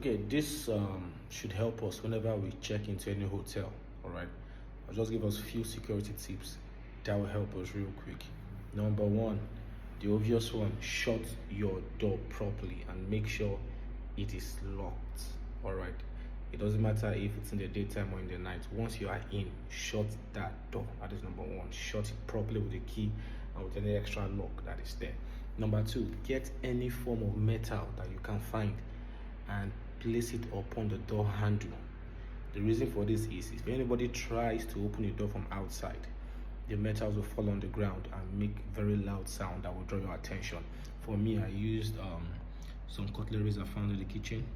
Okay, this should help us whenever we check into any hotel. All right, I'll just give us a few security tips that will help us real quick. Number one, the obvious one: shut your door properly and make sure it is locked. All right, it doesn't matter if it's in the daytime or in the night. Once you are in, shut that door. That is number one. Shut it properly with a key and with any extra lock that is there. Number two, get any form of metal that you can find and place it upon the door handle. The reason for this is if anybody tries to open the door from outside, the metals will fall on the ground and make very loud sound that will draw your attention. For me, I used some cutlery I found in the kitchen.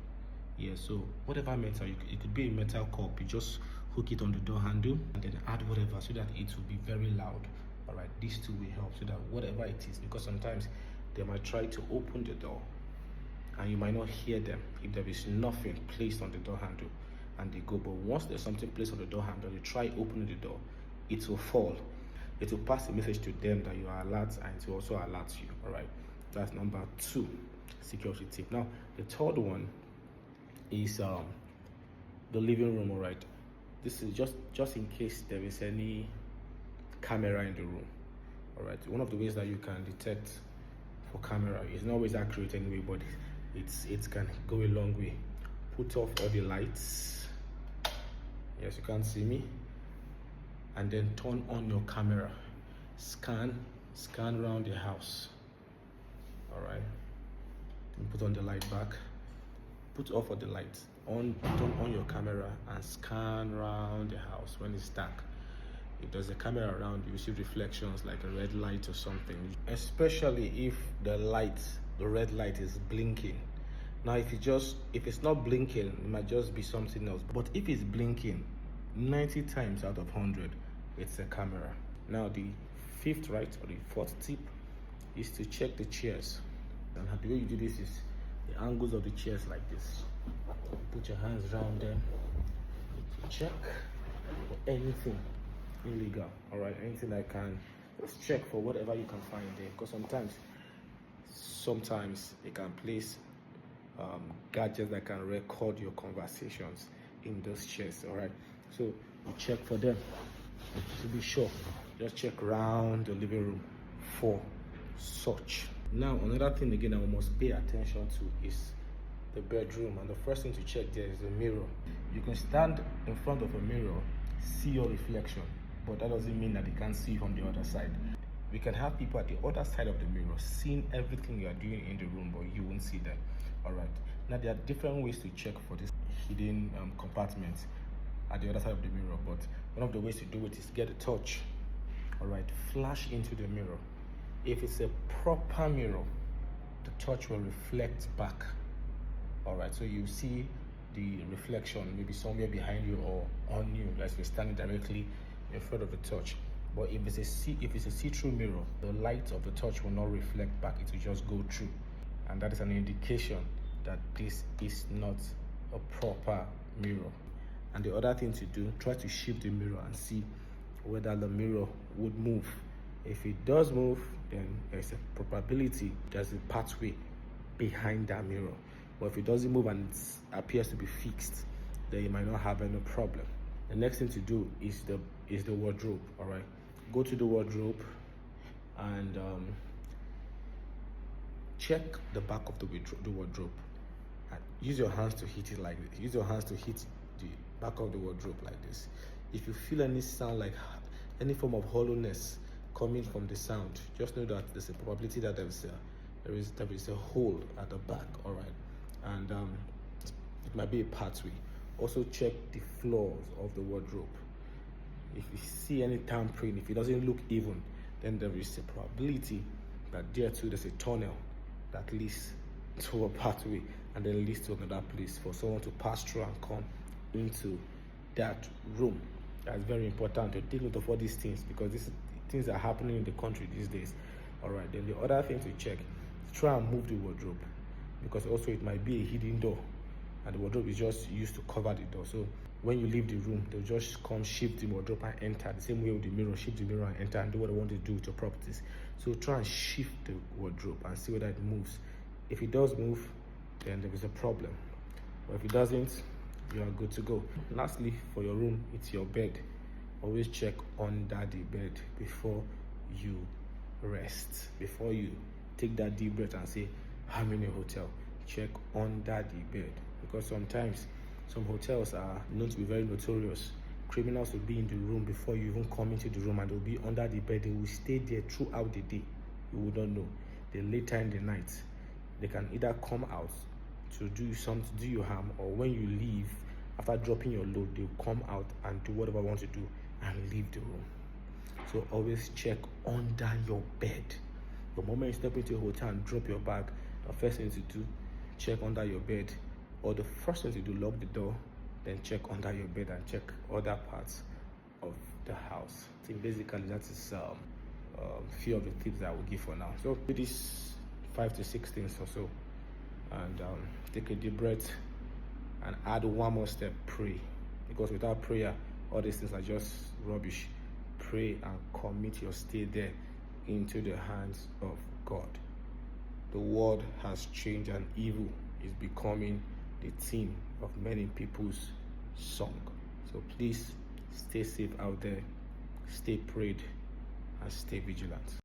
Yeah, so whatever metal, it could be a metal cup, you just hook it on the door handle and then add whatever so that it will be very loud. All right, these two will help so that whatever it is, because sometimes they might try to open the door and you might not hear them if there is nothing placed on the door handle and they go. But once there's something placed on the door handle, you try opening the door, it will fall. It will pass a message to them that you are alert and it will also alert you. All right, that's number two security tip. Now the third one is the living room. All right, this is just in case there is any camera in the room. All right, one of the ways that you can detect for camera is not always accurate anyway, but it can go a long way. Put off all the lights. Yes, you can't see me. And then turn on your camera. Scan around the house. All right, then put on the light back. Put off all the lights. Turn on your camera and scan around the house when it's dark. If there's a camera around, you see reflections like a red light or something, especially if the red light is blinking. Now if it's not blinking, it might just be something else, but if it's blinking 90 times out of 100, it's a camera. Now the fifth, right, or the fourth tip is to check the chairs. And the way you do this is the angles of the chairs like this. Put your hands around them to check for anything illegal. All right, anything that can, just check for whatever you can find there, because sometimes it can place gadgets that can record your conversations in those chairs. All right, so you check for them to be sure. Just check around the living room for such. Now another thing again that we must pay attention to is the bedroom, and the first thing to check there is the mirror. You can stand in front of a mirror, see your reflection, but that doesn't mean that they can't see from the other side. We can have people at the other side of the mirror seeing everything you are doing in the room, but you won't see them. All right, now there are different ways to check for this hidden compartments at the other side of the mirror, but one of the ways to do it is get a torch. All right, flash into the mirror. If it's a proper mirror, the torch will reflect back. All right, so you see the reflection maybe somewhere behind you or on you, like you're standing directly in front of the torch. But if it's a see-through mirror, the light of the torch will not reflect back, it will just go through, and that is an indication that this is not a proper mirror. And the other thing to do, try to shift the mirror and see whether the mirror would move. If it does move, then there's a probability there's a pathway behind that mirror. But if it doesn't move and it appears to be fixed, then you might not have any problem. The next thing to do is the wardrobe. All right, go to the wardrobe and check the back of the wardrobe. And use your hands to hit it like this. Use your hands to hit the back of the wardrobe like this. If you feel any sound, like any form of hollowness coming from the sound, just know that there's a probability that there is a hole at the back. All right, and it might be a pathway. Also check the floors of the wardrobe. If you see any tampering, if it doesn't look even, then there is a probability that there too there's a tunnel that leads to a pathway and then leads to another place for someone to pass through and come into that room. That's very important to take note of all these things, because these things are happening in the country these days. All right, then the other thing to check, try and move the wardrobe, because also it might be a hidden door and the wardrobe is just used to cover the door. So when you leave the room, they'll just come shift the wardrobe and enter. The same way with the mirror, shift the mirror and enter and do what they want to do with your properties. So try and shift the wardrobe and see whether it moves. If it does move, then there is a problem. But if it doesn't, you are good to go. Lastly, for your room, it's your bed. Always check under the bed before you rest. Before you take that deep breath and say, I'm in a hotel, check under the bed. Because sometimes some hotels are known to be very notorious. Criminals will be in the room before you even come into the room, and they'll be under the bed. They will stay there throughout the day. You will not know. Then later in the night, they can either come out to do you harm, or when you leave after dropping your load, they'll come out and do whatever they want to do and leave the room. So always check under your bed. The moment you step into a hotel and drop your bag, the first thing to do, check under your bed. Or the first thing to do, lock the door, then check under your bed and check other parts of the house. I think basically that is few of the tips that I will give for now. So do these 5 to 6 things or so, and take a deep breath and add one more step: pray. Because without prayer, all these things are just rubbish. Pray and commit your stay there into the hands of God. The world has changed, and evil is becoming the theme of many people's song. So please stay safe out there, stay prayed, and stay vigilant.